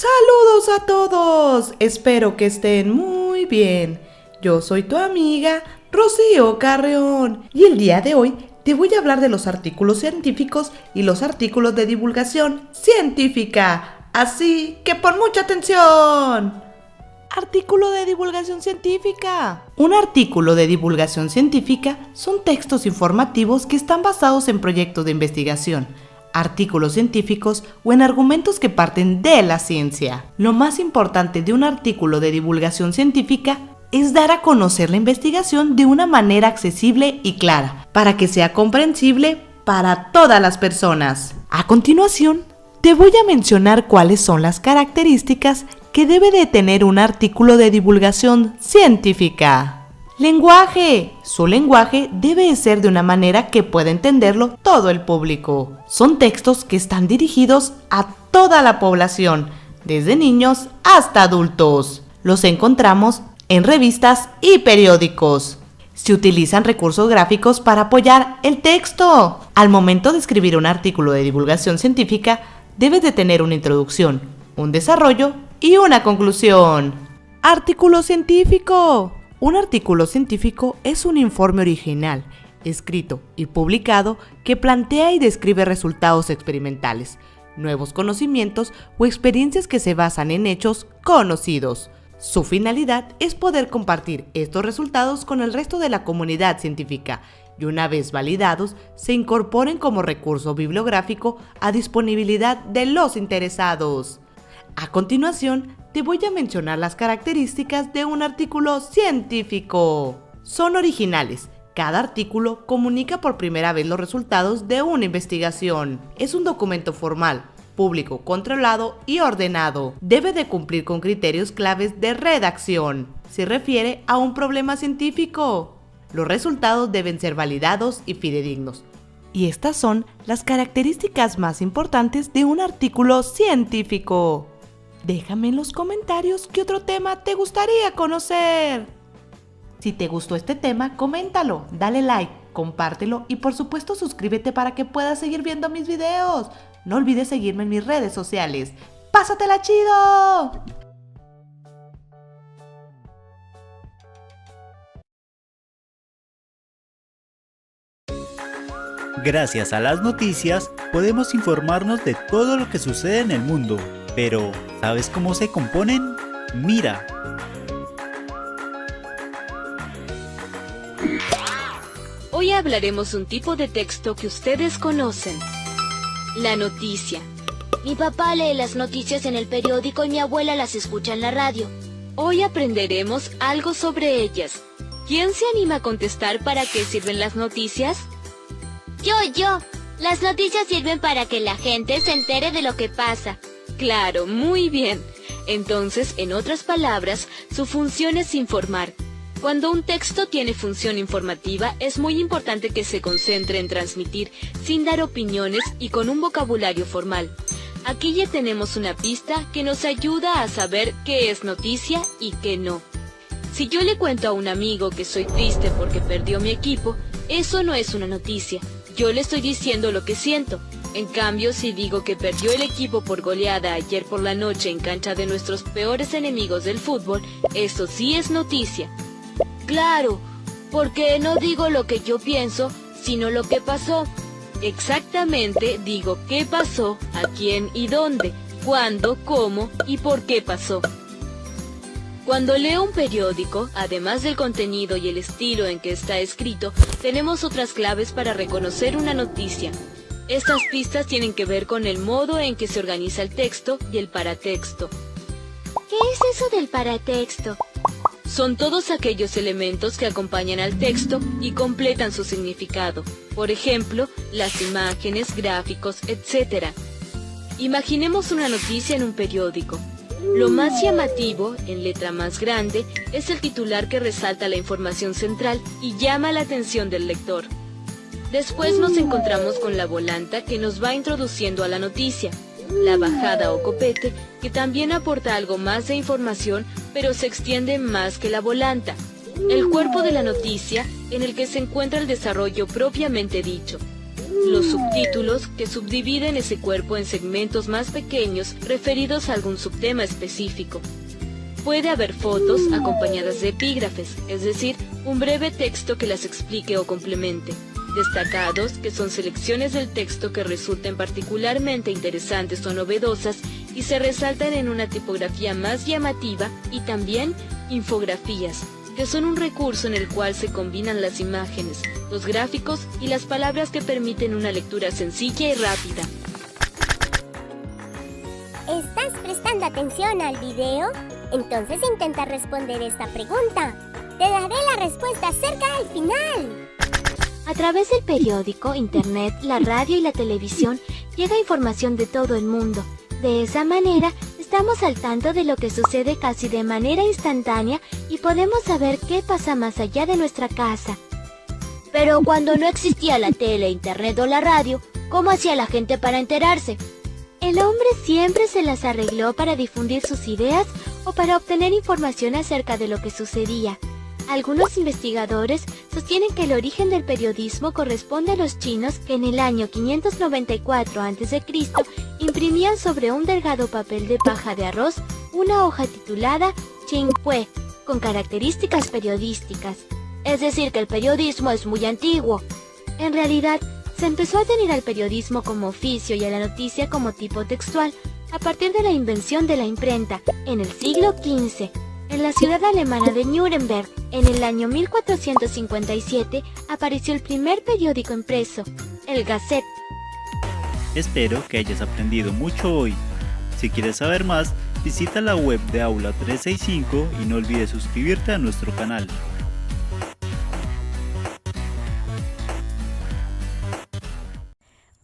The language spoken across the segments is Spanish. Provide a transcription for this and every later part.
Saludos a todos, espero que estén muy bien. Yo soy tu amiga Rocío Carreón y el día de hoy te voy a hablar de los artículos científicos y los artículos de divulgación científica. Así que pon mucha atención. Artículo de divulgación científica. Un artículo de divulgación científica son textos informativos que están basados en proyectos de investigación, artículos científicos o en argumentos que parten de la ciencia. Lo más importante de un artículo de divulgación científica es dar a conocer la investigación de una manera accesible y clara, para que sea comprensible para todas las personas. A continuación, te voy a mencionar cuáles son las características que debe de tener un artículo de divulgación científica. Lenguaje. Su lenguaje debe ser de una manera que pueda entenderlo todo el público. Son textos que están dirigidos a toda la población, desde niños hasta adultos. Los encontramos en revistas y periódicos. Se utilizan recursos gráficos para apoyar el texto. Al momento de escribir un artículo de divulgación científica, debe de tener una introducción, un desarrollo y una conclusión. Artículo científico. Un artículo científico es un informe original, escrito y publicado que plantea y describe resultados experimentales, nuevos conocimientos o experiencias que se basan en hechos conocidos. Su finalidad es poder compartir estos resultados con el resto de la comunidad científica y una vez validados, se incorporen como recurso bibliográfico a disponibilidad de los interesados. A continuación, te voy a mencionar las características de un artículo científico. Son originales. Cada artículo comunica por primera vez los resultados de una investigación. Es un documento formal, público, controlado y ordenado. Debe de cumplir con criterios claves de redacción. Se refiere a un problema científico. Los resultados deben ser validados y fidedignos. Y estas son las características más importantes de un artículo científico. Déjame en los comentarios qué otro tema te gustaría conocer. Si te gustó este tema, coméntalo, dale like, compártelo y por supuesto suscríbete para que puedas seguir viendo mis videos. No olvides seguirme en mis redes sociales. ¡Pásatela chido! Gracias a las noticias, podemos informarnos de todo lo que sucede en el mundo. Pero, ¿sabes cómo se componen? Mira. Hoy hablaremos un tipo de texto que ustedes conocen. La noticia. Mi papá lee las noticias en el periódico y mi abuela las escucha en la radio. Hoy aprenderemos algo sobre ellas. ¿Quién se anima a contestar para qué sirven las noticias? Yo. Las noticias sirven para que la gente se entere de lo que pasa. Claro, muy bien. Entonces, en otras palabras, su función es informar. Cuando un texto tiene función informativa, es muy importante que se concentre en transmitir, sin dar opiniones y con un vocabulario formal. Aquí ya tenemos una pista que nos ayuda a saber qué es noticia y qué no. Si yo le cuento a un amigo que soy triste porque perdió mi equipo, eso no es una noticia. Yo le estoy diciendo lo que siento. En cambio, si digo que perdió el equipo por goleada ayer por la noche en cancha de nuestros peores enemigos del fútbol, eso sí es noticia. Claro, porque no digo lo que yo pienso, sino lo que pasó. Exactamente, digo qué pasó, a quién y dónde, cuándo, cómo y por qué pasó. Cuando leo un periódico, además del contenido y el estilo en que está escrito, tenemos otras claves para reconocer una noticia. Estas pistas tienen que ver con el modo en que se organiza el texto y el paratexto. ¿Qué es eso del paratexto? Son todos aquellos elementos que acompañan al texto y completan su significado. Por ejemplo, las imágenes, gráficos, etc. Imaginemos una noticia en un periódico. Lo más llamativo, en letra más grande, es el titular que resalta la información central y llama la atención del lector. Después nos encontramos con la volanta que nos va introduciendo a la noticia, la bajada o copete que también aporta algo más de información pero se extiende más que la volanta, el cuerpo de la noticia en el que se encuentra el desarrollo propiamente dicho. Los subtítulos, que subdividen ese cuerpo en segmentos más pequeños referidos a algún subtema específico. Puede haber fotos acompañadas de epígrafes, es decir, un breve texto que las explique o complemente. Destacados, que son selecciones del texto que resulten particularmente interesantes o novedosas y se resaltan en una tipografía más llamativa, y también infografías, que son un recurso en el cual se combinan las imágenes, los gráficos y las palabras que permiten una lectura sencilla y rápida. ¿Estás prestando atención al video? Entonces intenta responder esta pregunta. Te daré la respuesta cerca al final. A través del periódico, internet, la radio y la televisión llega información de todo el mundo. De esa manera, estamos al tanto de lo que sucede casi de manera instantánea y podemos saber qué pasa más allá de nuestra casa. Pero cuando no existía la tele, internet o la radio, ¿cómo hacía la gente para enterarse? El hombre siempre se las arregló para difundir sus ideas o para obtener información acerca de lo que sucedía. Algunos investigadores sostienen que el origen del periodismo corresponde a los chinos que en el año 594 a.C. imprimían sobre un delgado papel de paja de arroz una hoja titulada Qingpue, con características periodísticas. Es decir, que el periodismo es muy antiguo. En realidad, se empezó a tener al periodismo como oficio y a la noticia como tipo textual a partir de la invención de la imprenta en el siglo XV. En la ciudad alemana de Nuremberg, en el año 1457, apareció el primer periódico impreso, el Gazette. Espero que hayas aprendido mucho hoy. Si quieres saber más, visita la web de Aula 365 y no olvides suscribirte a nuestro canal.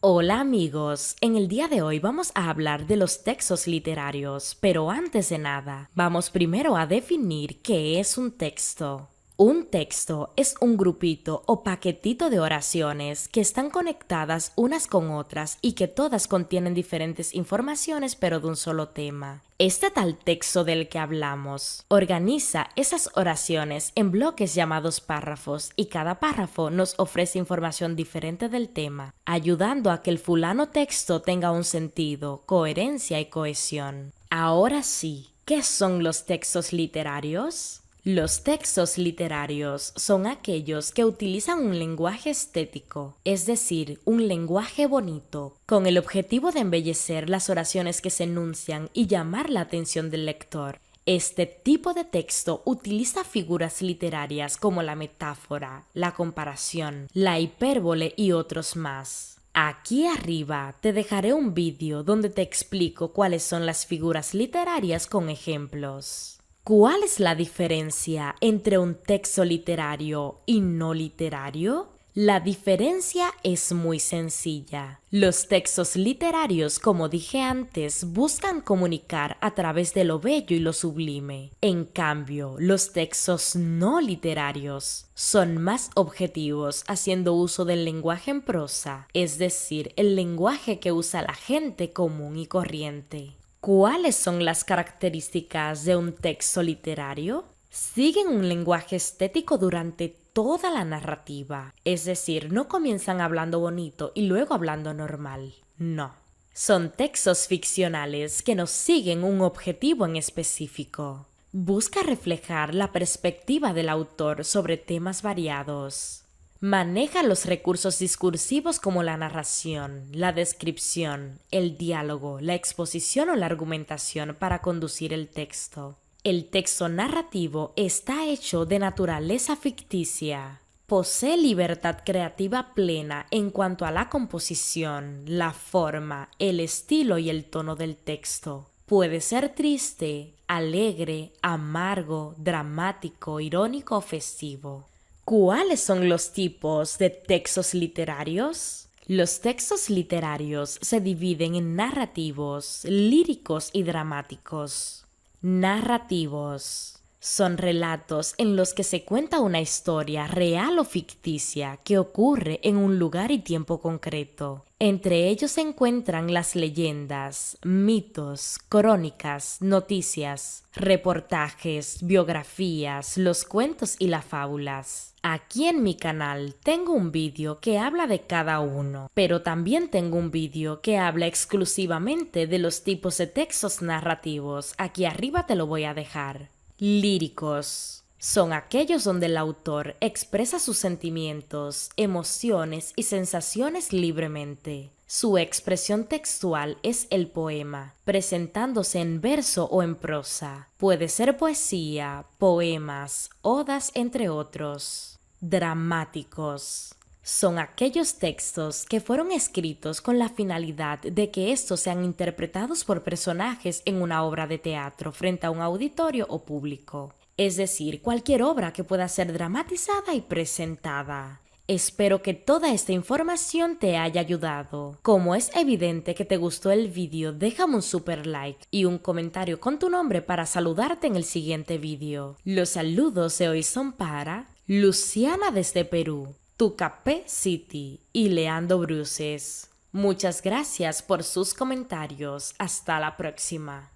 Hola amigos, en el día de hoy vamos a hablar de los textos literarios, pero antes de nada, vamos primero a definir qué es un texto. Un texto es un grupito o paquetito de oraciones que están conectadas unas con otras y que todas contienen diferentes informaciones pero de un solo tema. Este tal texto del que hablamos organiza esas oraciones en bloques llamados párrafos y cada párrafo nos ofrece información diferente del tema, ayudando a que el fulano texto tenga un sentido, coherencia y cohesión. Ahora sí, ¿qué son los textos literarios? Los textos literarios son aquellos que utilizan un lenguaje estético, es decir, un lenguaje bonito, con el objetivo de embellecer las oraciones que se enuncian y llamar la atención del lector. Este tipo de texto utiliza figuras literarias como la metáfora, la comparación, la hipérbole y otros más. Aquí arriba te dejaré un vídeo donde te explico cuáles son las figuras literarias con ejemplos. ¿Cuál es la diferencia entre un texto literario y no literario? La diferencia es muy sencilla. Los textos literarios, como dije antes, buscan comunicar a través de lo bello y lo sublime. En cambio, los textos no literarios son más objetivos, haciendo uso del lenguaje en prosa, es decir, el lenguaje que usa la gente común y corriente. ¿Cuáles son las características de un texto literario? Siguen un lenguaje estético durante toda la narrativa, es decir, no comienzan hablando bonito y luego hablando normal. No. Son textos ficcionales que no siguen un objetivo en específico. Busca reflejar la perspectiva del autor sobre temas variados. Maneja los recursos discursivos como la narración, la descripción, el diálogo, la exposición o la argumentación para conducir el texto. El texto narrativo está hecho de naturaleza ficticia. Posee libertad creativa plena en cuanto a la composición, la forma, el estilo y el tono del texto. Puede ser triste, alegre, amargo, dramático, irónico o festivo. ¿Cuáles son los tipos de textos literarios? Los textos literarios se dividen en narrativos, líricos y dramáticos. Narrativos Son relatos en los que se cuenta una historia real o ficticia que ocurre en un lugar y tiempo concreto. Entre ellos se encuentran las leyendas, mitos, crónicas, noticias, reportajes, biografías, los cuentos y las fábulas. Aquí en mi canal tengo un vídeo que habla de cada uno, pero también tengo un vídeo que habla exclusivamente de los tipos de textos narrativos. Aquí arriba te lo voy a dejar. Líricos. Son aquellos donde el autor expresa sus sentimientos, emociones y sensaciones libremente. Su expresión textual es el poema, presentándose en verso o en prosa. Puede ser poesía, poemas, odas, entre otros. Dramáticos. Son aquellos textos que fueron escritos con la finalidad de que estos sean interpretados por personajes en una obra de teatro frente a un auditorio o público. Es decir, cualquier obra que pueda ser dramatizada y presentada. Espero que toda esta información te haya ayudado. Como es evidente que te gustó el vídeo, déjame un super like y un comentario con tu nombre para saludarte en el siguiente vídeo. Los saludos de hoy son para Luciana desde Perú, Tucapé City y Leandro Bruces. Muchas gracias por sus comentarios. Hasta la próxima.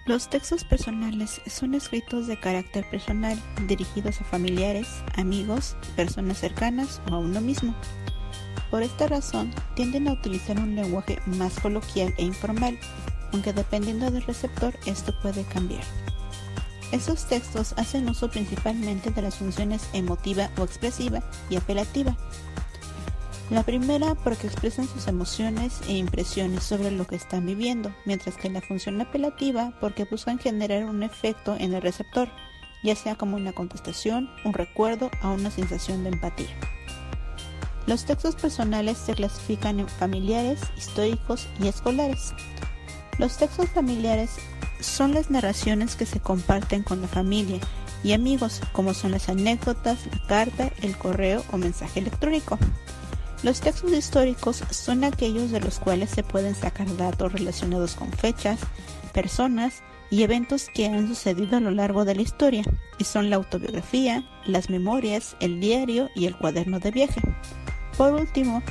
Los textos personales son escritos de carácter personal, dirigidos a familiares, amigos, personas cercanas o a uno mismo. Por esta razón, tienden a utilizar un lenguaje más coloquial e informal, aunque dependiendo del receptor esto puede cambiar. Estos textos hacen uso principalmente de las funciones emotiva o expresiva y apelativa. La primera porque expresan sus emociones e impresiones sobre lo que están viviendo, mientras que la función apelativa porque buscan generar un efecto en el receptor, ya sea como una contestación, un recuerdo o una sensación de empatía. Los textos personales se clasifican en familiares, históricos y escolares. Los textos familiares son las narraciones que se comparten con la familia y amigos, como son las anécdotas, la carta, el correo o mensaje electrónico. Los textos históricos son aquellos de los cuales se pueden sacar datos relacionados con fechas, personas y eventos que han sucedido a lo largo de la historia, y son la autobiografía, las memorias, el diario y el cuaderno de viaje. Por último,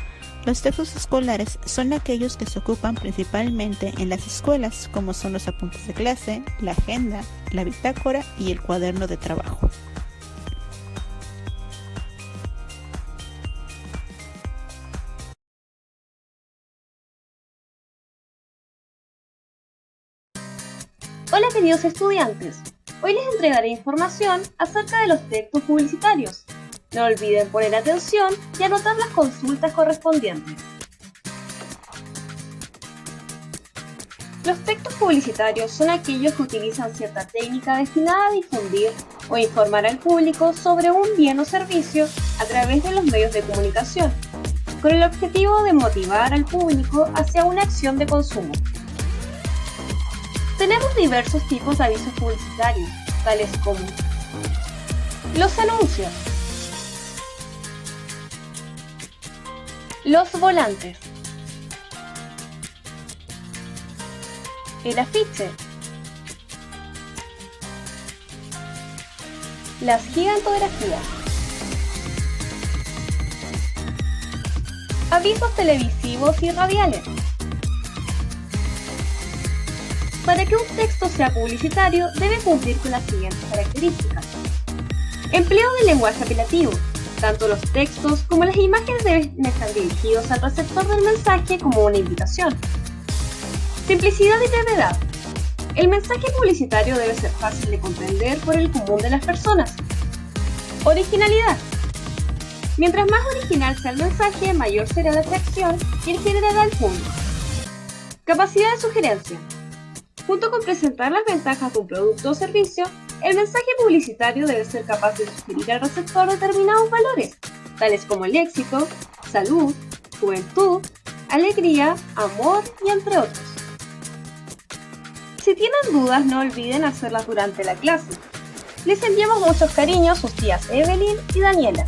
los textos escolares son aquellos que se ocupan principalmente en las escuelas, como son los apuntes de clase, la agenda, la bitácora y el cuaderno de trabajo. Hola queridos estudiantes, hoy les entregaré información acerca de los textos publicitarios. No olviden poner atención y anotar las consultas correspondientes. Los textos publicitarios son aquellos que utilizan cierta técnica destinada a difundir o informar al público sobre un bien o servicio a través de los medios de comunicación, con el objetivo de motivar al público hacia una acción de consumo. Tenemos diversos tipos de avisos publicitarios, tales como los anuncios, los volantes, el afiche, las gigantografías, avisos televisivos y radiales. Para que un texto sea publicitario, debe cumplir con las siguientes características. Empleo del lenguaje apelativo. Tanto los textos como las imágenes deben estar dirigidos al receptor del mensaje como una invitación. Simplicidad y brevedad. El mensaje publicitario debe ser fácil de comprender por el común de las personas. Originalidad. Mientras más original sea el mensaje, mayor será la atracción y el generará al público. Capacidad de sugerencia. Junto con presentar las ventajas de un producto o servicio, el mensaje publicitario debe ser capaz de sugerir al receptor determinados valores, tales como el éxito, salud, juventud, alegría, amor y entre otros. Si tienen dudas, no olviden hacerlas durante la clase. Les enviamos muchos cariños sus tías Evelyn y Daniela.